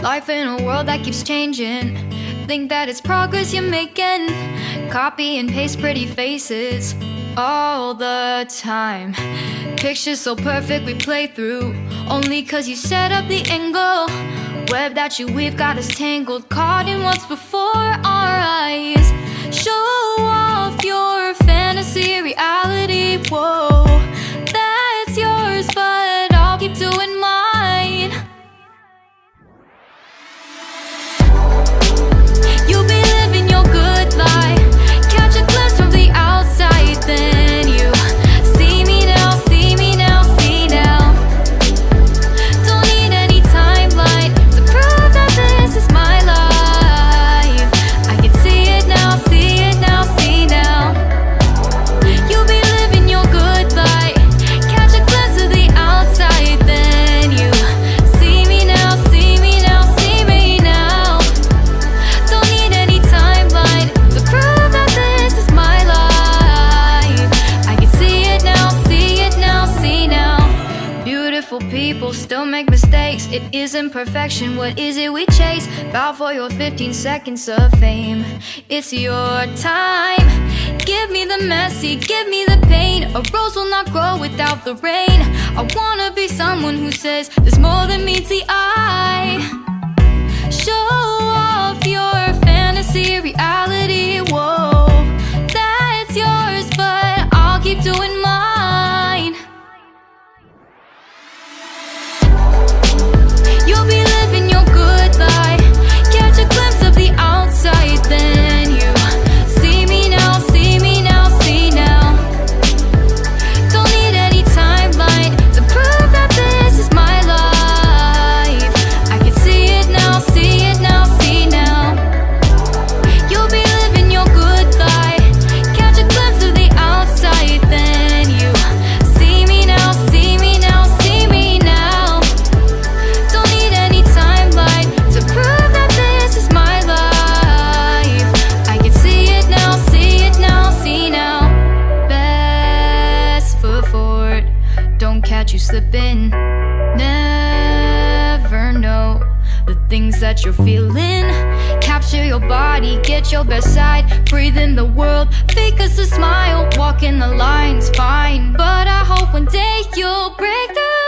Life in a world that keeps changing. Think that it's progress you're making. Copy and paste pretty faces all the time. Pictures so perfect we play through, only cause you set up the angle. Web that you weave got us tangled, caught in what's before our eyes. Show off your fantasy reality, whoa, that's yours, but I'll keep doing mine. You'll be living your good life, catch a glimpse from the outside, then you see me now, see me now, see now. Don't need any timeline to prove that this is my life. I can see it now, see it now, see now. You'll be living your good life, catch a glimpse of the outside, then you see me now, see me now, see me now. Don't need any timeline to prove that this is my life. I can see it now, see it now, see now. Beautiful people still make mistakes. It isn't perfection, what is it we chase? Bow for your 15 seconds of fame. It's your time. Give me the messy, give me the pain. A rose will not grow without the rain. I wanna be someone who says there's more than meets the eye. Show off your fantasy reality, whoa, that's yours, but I'll keep doing mine. You'll be living your good life, catch a glimpse of the outside, then you see me now, see me now, see now. Don't need any timeline to prove that this is my life. I can see it now, see it now, see now. You'll be living your good life, catch a glimpse of the outside, then you see me now, see me now, see me now. Don't need any timeline to prove that this is my life. I can see it now, see it now, see now. Best foot forward, don't catch you slipping. Never know the things that you're feeling. Capture your body, get your best side. Breathe in the world, fake us a smile. Walk in the lines, fine, but I hope one day you'll break through.